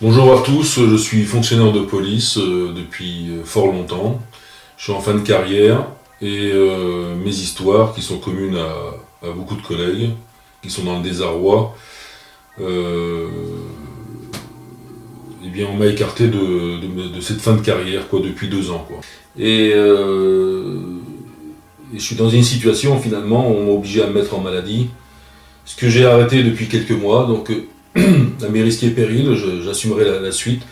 Bonjour à tous, je suis fonctionnaire de police depuis fort longtemps. Je suis en fin de carrière et mes histoires, qui sont communes à beaucoup de collègues, qui sont dans le désarroi, euh, eh bien on m'a écarté de cette fin de carrière depuis 2 ans. Et je suis dans une situation finalement où on m'a obligé à me mettre en maladie, ce que j'ai arrêté depuis quelques mois, donc à mes risques et périls, j'assumerai la suite.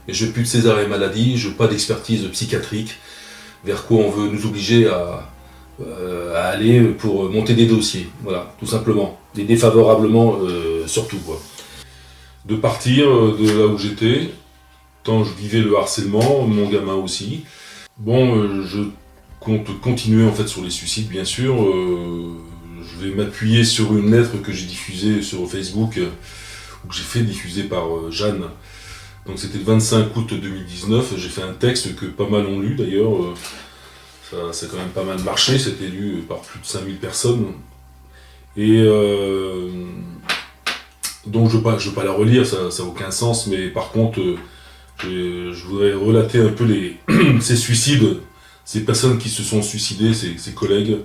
Mais je veux plus de ces arrêts maladie, je veux pas d'expertise psychiatrique, vers quoi on veut nous obliger à aller pour monter des dossiers. Voilà, tout simplement. Et défavorablement surtout. De partir de là où j'étais, quand je vivais le harcèlement, mon gamin aussi. Bon, je compte continuer en fait sur les suicides, bien sûr. Je vais m'appuyer sur une lettre que j'ai diffusée sur Facebook, ou que j'ai fait diffuser par Jeanne. Donc c'était le 25 août 2019, j'ai fait un texte que pas mal ont lu d'ailleurs, ça a quand même pas mal marché, c'était lu par plus de 5000 personnes. Et donc je ne veux pas la relire, ça n'a aucun sens, mais par contre je voudrais relater un peu ces suicides, ces personnes qui se sont suicidées, ces collègues,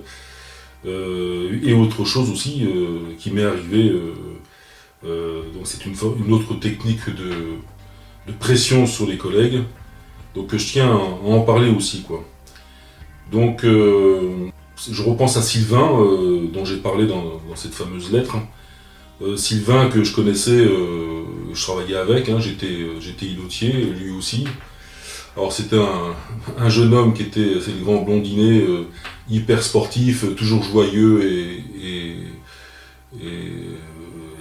et autre chose aussi qui m'est arrivé. Donc c'est une autre technique de pression sur les collègues. Donc je tiens à en parler aussi. Donc je repense à Sylvain, dont j'ai parlé dans cette fameuse lettre. Sylvain que je connaissais, je travaillais avec, j'étais îlotier, lui aussi. Alors c'était un jeune homme c'est le grand blondinet, hyper sportif, toujours joyeux et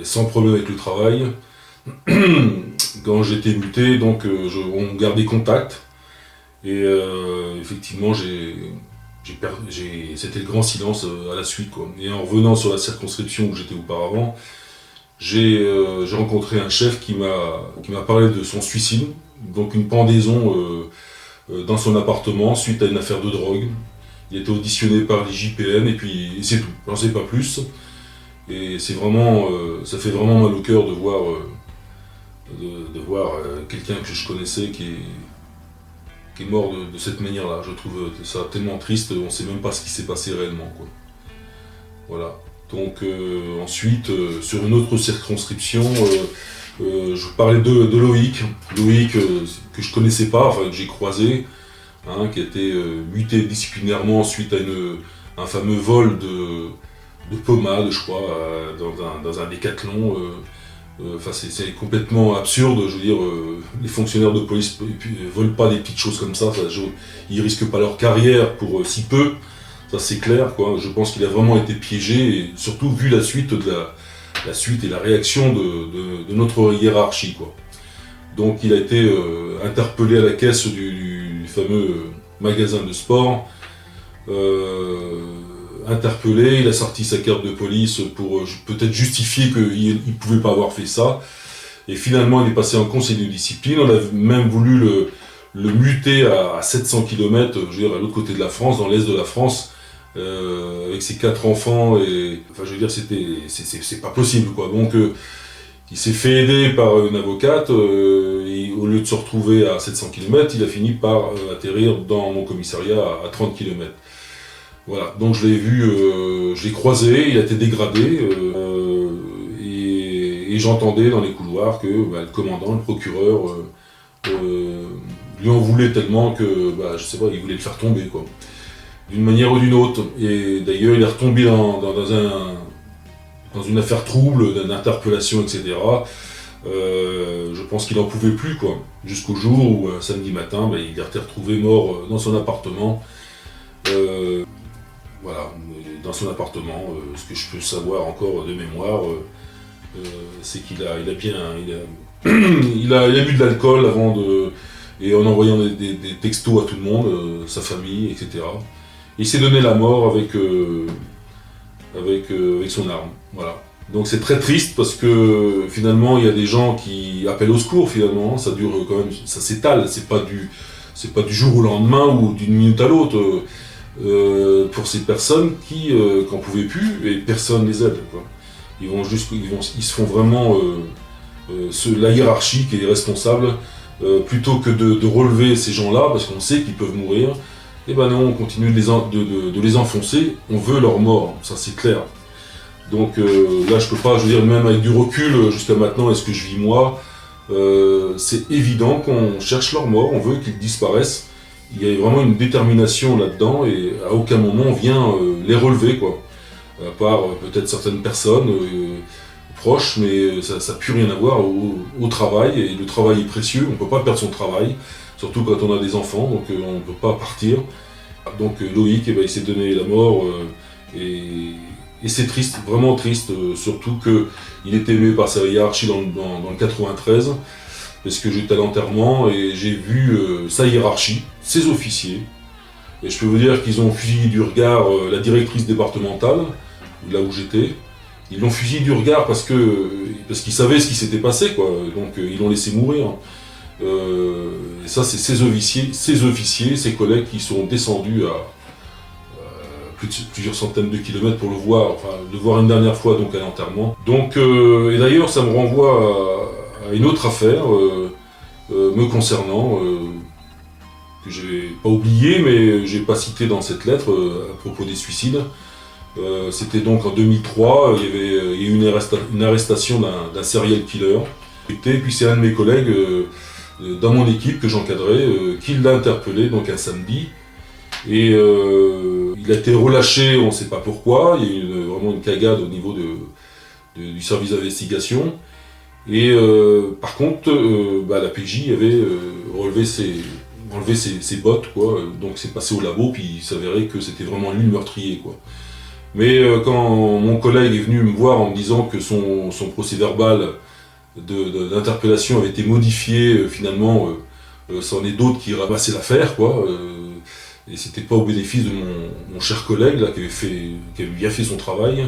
sans problème avec le travail. Quand j'étais muté, donc on gardait contact. Et effectivement, c'était le grand silence à la suite. Et en revenant sur la circonscription où j'étais auparavant, j'ai rencontré un chef qui m'a parlé de son suicide, donc une pendaison dans son appartement suite à une affaire de drogue. Il a été auditionné par les JPN et puis c'est tout, j'en sais pas plus. Et c'est vraiment, ça fait vraiment mal au cœur de voir quelqu'un que je connaissais qui est mort de cette manière-là. Je trouve ça tellement triste, on ne sait même pas ce qui s'est passé réellement. Voilà. Donc ensuite, sur une autre circonscription, je vous parlais de Loïc. Loïc, que je connaissais pas, enfin que j'ai croisé, qui a été muté disciplinairement suite à un fameux vol de pommade, je crois, dans un décathlon. Enfin, c'est complètement absurde. Je veux dire, les fonctionnaires de police volent pas des petites choses comme ça. Ils risquent pas leur carrière pour si peu. Ça, c'est clair. Je pense qu'il a vraiment été piégé, et surtout vu la suite la suite et la réaction de notre hiérarchie. Donc, il a été interpellé à la caisse du fameux magasin de sport. Interpellé, il a sorti sa carte de police pour peut-être justifier qu'il ne pouvait pas avoir fait ça. Et finalement, il est passé en conseil de discipline. On a même voulu le muter à 700 km, je veux dire, à l'autre côté de la France, dans l'est de la France, avec ses 4 enfants. Enfin, je veux dire, c'est pas possible. Donc, il s'est fait aider par une avocate, et au lieu de se retrouver à 700 km, il a fini par atterrir dans mon commissariat à 30 km. Voilà, donc je l'ai vu, je l'ai croisé, il a été dégradé, et j'entendais dans les couloirs que le commandant, le procureur, lui en voulait tellement que, je sais pas, il voulait le faire tomber, d'une manière ou d'une autre. Et d'ailleurs, il est retombé dans une affaire trouble, d'interpellation, etc. Je pense qu'il n'en pouvait plus, jusqu'au jour où, samedi matin, il a été retrouvé mort dans son appartement. Voilà, dans son appartement, ce que je peux savoir encore de mémoire, c'est qu'il a il a bu de l'alcool et en envoyant des textos à tout le monde, sa famille, etc. Et il s'est donné la mort avec son arme. Voilà. Donc c'est très triste parce que finalement il y a des gens qui appellent au secours finalement, ça dure quand même, ça s'étale, c'est pas du jour au lendemain ou d'une minute à l'autre. Pour ces personnes qui n'en pouvaient plus et personne les aide. Ils se font vraiment la hiérarchie qui est responsable, plutôt que de relever ces gens-là, parce qu'on sait qu'ils peuvent mourir, et ben non, on continue de les enfoncer, on veut leur mort, ça c'est clair. Donc là je peux pas, je veux dire, même avec du recul, jusqu'à maintenant, est-ce que je vis moi, c'est évident qu'on cherche leur mort, on veut qu'ils disparaissent. Il y a vraiment une détermination là-dedans, et à aucun moment on vient les relever, quoi. À part peut-être certaines personnes proches, mais ça n'a plus rien à voir au travail, et le travail est précieux, on ne peut pas perdre son travail, surtout quand on a des enfants, donc on ne peut pas partir. Donc Loïc, eh ben, il s'est donné la mort, et c'est triste, vraiment triste, surtout qu'il était aimé par sa hiérarchie dans le 93, parce que j'étais à l'enterrement et j'ai vu sa hiérarchie, ses officiers, et je peux vous dire qu'ils ont fusillé du regard la directrice départementale, là où j'étais. Ils l'ont fusillé du regard parce qu'ils savaient ce qui s'était passé, quoi. Donc ils l'ont laissé mourir. Et ça, c'est ses officiers, ses collègues qui sont descendus à plusieurs centaines de kilomètres pour le voir, enfin le voir une dernière fois donc à l'enterrement. Donc, et d'ailleurs, ça me renvoie à une autre affaire me concernant, que je n'ai pas oublié, mais j'ai pas cité dans cette lettre à propos des suicides. C'était donc en 2003, il y a eu une arrestation d'un serial killer. Et puis c'est un de mes collègues dans mon équipe que j'encadrais qui l'a interpellé donc un samedi. Et il a été relâché, on ne sait pas pourquoi, il y a eu vraiment une cagade au niveau du service d'investigation. Et par contre, la PJ avait enlevé ses bottes, quoi. Donc c'est passé au labo, puis il s'avérait que c'était vraiment lui le meurtrier, quoi. Mais quand mon collègue est venu me voir en me disant que son procès-verbal d'interpellation avait été modifié, finalement, c'en est d'autres qui ramassaient l'affaire, quoi. Et c'était pas au bénéfice de mon cher collègue, là, qui avait bien fait son travail.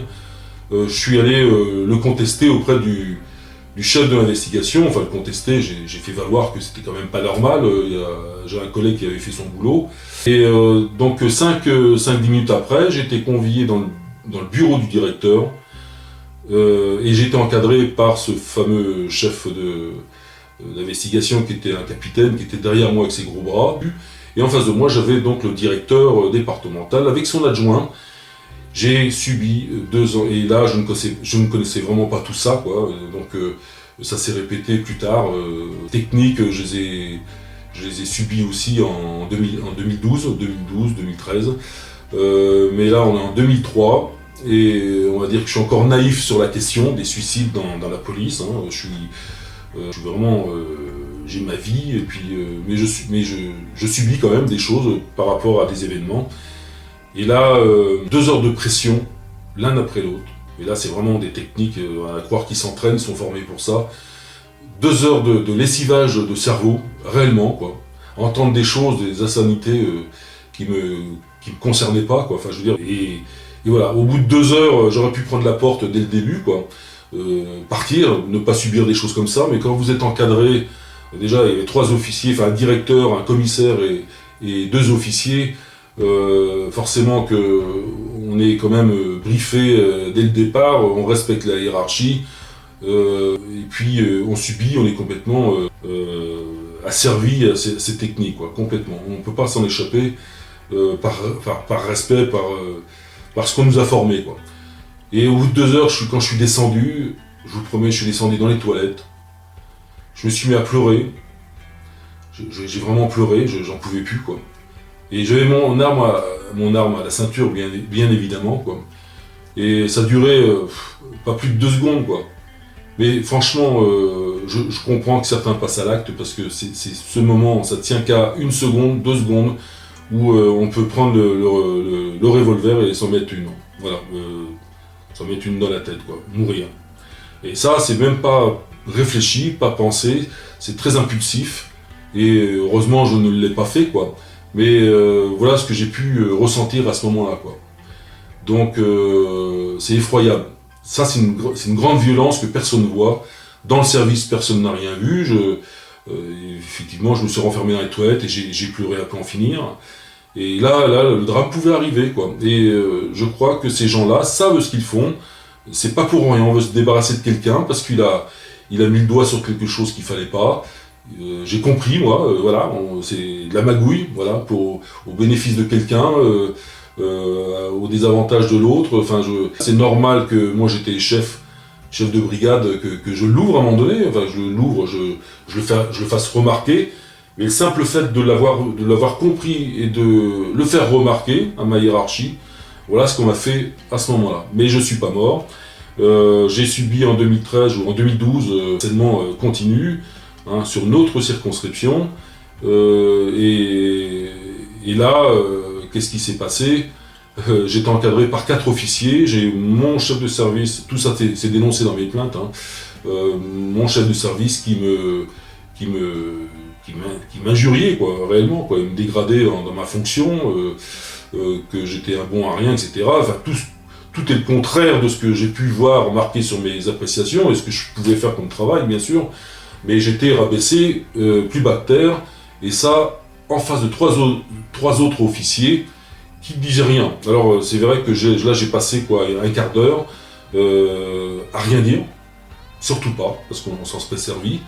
Je suis allé le contester auprès du chef de l'investigation, enfin le contester, j'ai fait valoir que c'était quand même pas normal, j'ai un collègue qui avait fait son boulot. Et donc 5-10 minutes après, j'ai été convié dans le bureau du directeur, et j'ai été encadré par ce fameux chef d'investigation qui était un capitaine, qui était derrière moi avec ses gros bras. Et en face de moi, j'avais donc le directeur départemental avec son adjoint. J'ai subi 2 ans, et là je ne connaissais vraiment pas tout ça, quoi. Donc ça s'est répété plus tard. Techniques, je les ai subis aussi en 2012, 2013. Mais là on est en 2003, et on va dire que je suis encore naïf sur la question des suicides dans la police. Hein. Je suis vraiment... j'ai ma vie, et puis, mais je subis quand même des choses par rapport à des événements. Et là, 2 heures de pression, l'un après l'autre. Et là, c'est vraiment des techniques, à croire qu'ils s'entraînent, ils sont formés pour ça. 2 heures de lessivage de cerveau, réellement, quoi. Entendre des choses, des insanités qui me concernaient pas, quoi. Enfin, je veux dire, et voilà, au bout de 2 heures, j'aurais pu prendre la porte dès le début, quoi. Partir, ne pas subir des choses comme ça, mais quand vous êtes encadré, déjà, il y avait 3 officiers, enfin un directeur, un commissaire et 2 officiers. Forcément qu'on est quand même briefé dès le départ, on respecte la hiérarchie, et puis on subit, on est complètement asservi à ces techniques, quoi, complètement. On ne peut pas s'en échapper par respect, par ce qu'on nous a formé, quoi. Et au bout de 2 heures, quand je suis descendu, je vous promets, je suis descendu dans les toilettes, je me suis mis à pleurer, j'ai vraiment pleuré, j'en pouvais plus, quoi. Et j'avais mon arme à la ceinture, bien évidemment, quoi. Et ça durait pas plus de 2 secondes, quoi. Mais franchement, je comprends que certains passent à l'acte, parce que c'est ce moment, ça tient qu'à 1 seconde, 2 secondes, où on peut prendre le revolver et s'en mettre une. Voilà, s'en mettre une dans la tête, quoi, mourir. Et ça, c'est même pas réfléchi, pas pensé, c'est très impulsif. Et heureusement, je ne l'ai pas fait, quoi. Mais voilà ce que j'ai pu ressentir à ce moment-là, quoi. Donc c'est effroyable. Ça, c'est une grande violence que personne ne voit. Dans le service, personne n'a rien vu. Effectivement, je me suis renfermé dans les toilettes et j'ai pleuré à pas en finir. Et là, le drame pouvait arriver, quoi. Et je crois que ces gens-là savent ce qu'ils font. C'est pas pour rien. On veut se débarrasser de quelqu'un parce qu'il a il a mis le doigt sur quelque chose qu'il fallait pas. J'ai compris, moi, voilà, c'est de la magouille, voilà, au bénéfice de quelqu'un, au désavantage de l'autre. Enfin, c'est normal que moi j'étais chef de brigade, que je l'ouvre à un moment donné, enfin je l'ouvre, je le fasse remarquer, mais le simple fait de l'avoir compris et de le faire remarquer à ma hiérarchie, voilà ce qu'on m'a fait à ce moment-là. Mais je suis pas mort. J'ai subi en 2013 ou en 2012 harcèlement continu, hein, sur notre circonscription. Et là, qu'est-ce qui s'est passé? J'étais encadré par 4 officiers, j'ai mon chef de service, tout ça c'est dénoncé dans mes plaintes, hein, mon chef de service qui m'injuriait, quoi, réellement, quoi. Il me dégradait dans ma fonction, que j'étais un bon à rien, etc. Enfin, tout est le contraire de ce que j'ai pu voir marqué sur mes appréciations et ce que je pouvais faire comme travail, bien sûr. Mais j'étais rabaissé plus bas que terre, et ça en face de trois autres officiers qui ne disaient rien. Alors c'est vrai que là j'ai passé un quart d'heure à rien dire, surtout pas, parce qu'on s'en serait servi.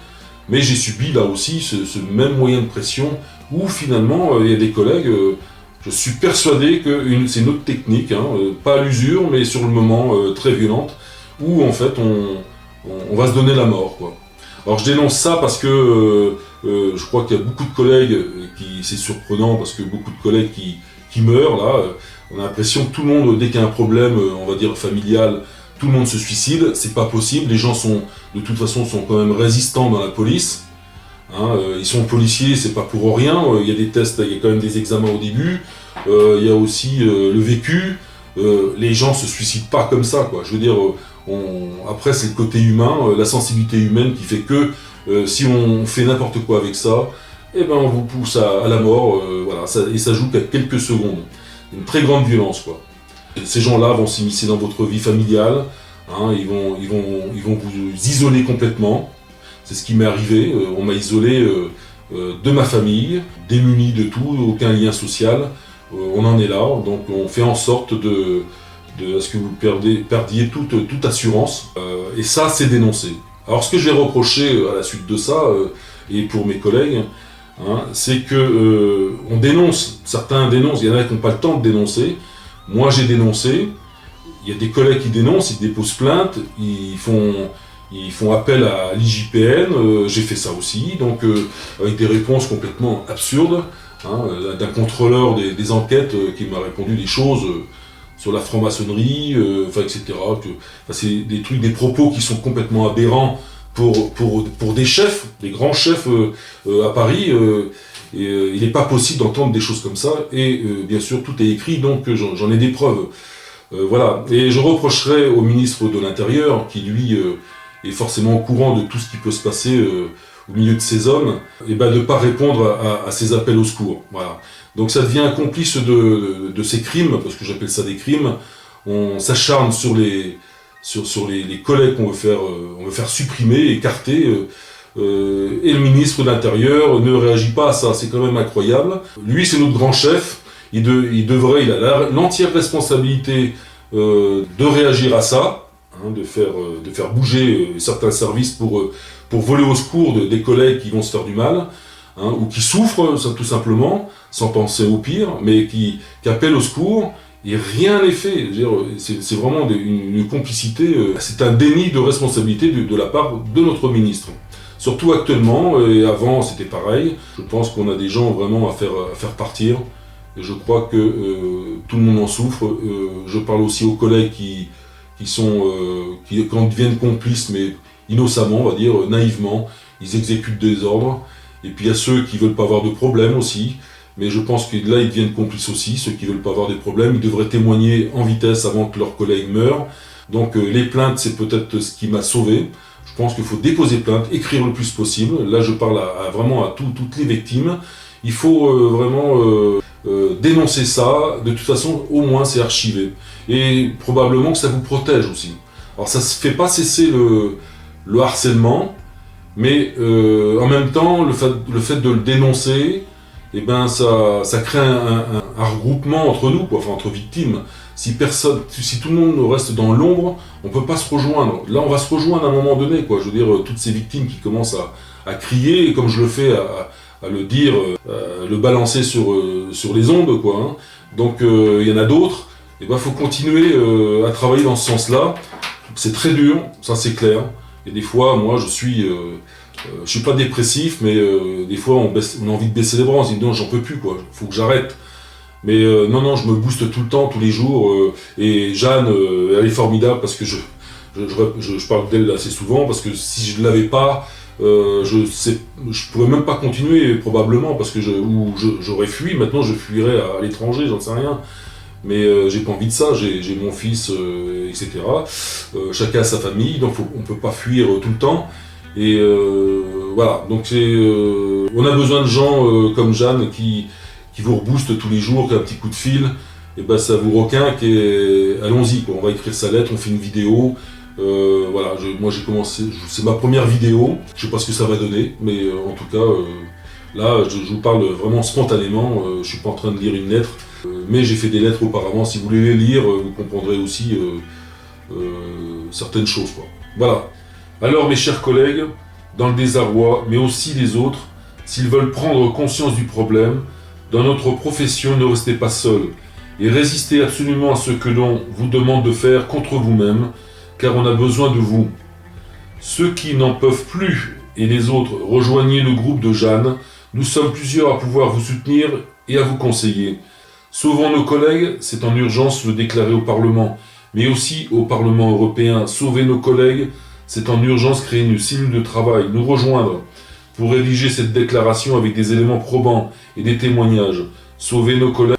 Mais j'ai subi là aussi ce même moyen de pression où finalement il y a des collègues, je suis persuadé que c'est une autre technique, hein, pas à l'usure, mais sur le moment très violente, où en fait on va se donner la mort, quoi. Alors je dénonce ça parce que je crois qu'il y a beaucoup de collègues, c'est surprenant parce que beaucoup de collègues qui meurent là, on a l'impression que tout le monde, dès qu'il y a un problème, on va dire familial, tout le monde se suicide. C'est pas possible, les gens de toute façon sont quand même résistants dans la police, hein, ils sont policiers, c'est pas pour rien, il y a des tests, il y a quand même des examens au début, il y a aussi le vécu, les gens se suicident pas comme ça, quoi. Je veux dire, après c'est le côté humain, la sensibilité humaine qui fait que si on fait n'importe quoi avec ça, eh ben on vous pousse à la mort, voilà, et ça joue qu'à quelques secondes. Une très grande violence, quoi. Ces gens-là vont s'immiscer dans votre vie familiale, hein, ils vont vous isoler complètement. C'est ce qui m'est arrivé, on m'a isolé de ma famille, démuni de tout, aucun lien social. On en est là, donc on fait en sorte à ce que vous perdiez toute assurance, et ça c'est dénoncé. Alors ce que je vais reprocher à la suite de ça, et pour mes collègues, hein, c'est que on dénonce, certains dénoncent, il y en a qui n'ont pas le temps de dénoncer. Moi j'ai dénoncé, il y a des collègues qui dénoncent, ils déposent plainte, ils font appel à l'IJPN, j'ai fait ça aussi, donc avec des réponses complètement absurdes, hein, d'un contrôleur des enquêtes qui m'a répondu des choses sur la franc-maçonnerie, etc. C'est des trucs, des propos qui sont complètement aberrants pour des chefs, des grands chefs à Paris. Il n'est pas possible d'entendre des choses comme ça, et bien sûr tout est écrit, donc j'en ai des preuves. Voilà. Et je reprocherai au ministre de l'Intérieur, qui lui est forcément au courant de tout ce qui peut se passer au milieu de ces hommes, et de ne pas répondre à ces appels au secours. Voilà. Donc ça devient complice de ces crimes, parce que j'appelle ça des crimes. On s'acharne sur les collègues qu'on veut faire supprimer, écarter, et le ministre de l'Intérieur ne réagit pas à ça, c'est quand même incroyable. Lui, c'est notre grand chef, il a l'entière responsabilité de réagir à ça, hein, de faire bouger certains services pour voler au secours des collègues qui vont se faire du mal, hein, ou qui souffrent, ça, tout simplement, sans penser au pire, mais qui appellent au secours. Et rien n'est fait. C'est vraiment une complicité, c'est un déni de responsabilité de la part de notre ministre. Surtout actuellement, et avant c'était pareil, je pense qu'on a des gens vraiment à faire partir, et je crois que tout le monde en souffre. Je parle aussi aux collègues qui quand deviennent complices, mais innocemment, on va dire, naïvement, ils exécutent des ordres, et puis il y a ceux qui ne veulent pas avoir de problème aussi. Mais je pense que là, ils deviennent complices aussi, ceux qui ne veulent pas avoir des problèmes. Ils devraient témoigner en vitesse avant que leurs collègues meurent. Donc les plaintes, c'est peut-être ce qui m'a sauvé. Je pense qu'il faut déposer plainte, écrire le plus possible. Là, je parle vraiment à toutes les victimes. Il faut vraiment dénoncer ça. De toute façon, au moins, c'est archivé. Et probablement que ça vous protège aussi. Alors ça ne fait pas cesser le harcèlement, mais en même temps, le fait de le dénoncer, et ben ça crée un regroupement entre nous, quoi, enfin entre victimes. Si tout le monde reste dans l'ombre, on peut pas se rejoindre. Là, on va se rejoindre à un moment donné, quoi. Je veux dire, toutes ces victimes qui commencent à crier, et comme je le fais, à le dire, le balancer sur les ondes, quoi. Hein. Donc, il y en a d'autres. Et ben, faut continuer à travailler dans ce sens-là. C'est très dur, ça c'est clair. Et des fois, moi, je suis pas dépressif, mais des fois, on a envie de baisser les bras. On se dit non, j'en peux plus, quoi. Faut que j'arrête. Mais non, je me booste tout le temps, tous les jours. Et Jeanne, elle est formidable parce que je parle d'elle assez souvent, parce que si je ne l'avais pas, je pourrais même pas continuer probablement, parce que j'aurais fui. Maintenant, je fuirais à l'étranger, j'en sais rien. Mais j'ai pas envie de ça. J'ai mon fils, etc. Chacun a sa famille, donc on peut pas fuir tout le temps. Et voilà. Donc on a besoin de gens comme Jeanne qui vous rebooste tous les jours, qui a un petit coup de fil, et ben ça vous requinque et allons-y, quoi. On va écrire sa lettre, on fait une vidéo. Voilà, moi j'ai commencé, c'est ma première vidéo, je sais pas ce que ça va donner, mais en tout cas, là je vous parle vraiment spontanément, je suis pas en train de lire une lettre, mais j'ai fait des lettres auparavant, si vous voulez les lire, vous comprendrez aussi certaines choses, quoi. Voilà. Alors mes chers collègues, dans le désarroi, mais aussi les autres, s'ils veulent prendre conscience du problème, dans notre profession, ne restez pas seuls et résistez absolument à ce que l'on vous demande de faire contre vous-même, car on a besoin de vous. Ceux qui n'en peuvent plus et les autres, rejoignez le groupe de Jeanne. Nous sommes plusieurs à pouvoir vous soutenir et à vous conseiller. Sauvons nos collègues, c'est en urgence le déclarer au Parlement, mais aussi au Parlement européen. Sauver nos collègues, c'est en urgence créer une cellule de travail, nous rejoindre pour rédiger cette déclaration avec des éléments probants et des témoignages. Sauver nos collègues.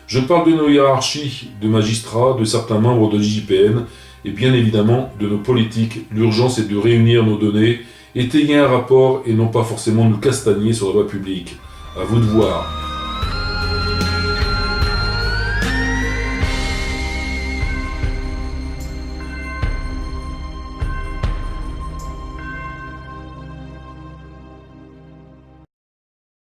Je parle de nos hiérarchies, de magistrats, de certains membres de l'IGPN et bien évidemment de nos politiques. L'urgence est de réunir nos données, étayer un rapport et non pas forcément nous castagner sur la voie publique. À vous de voir.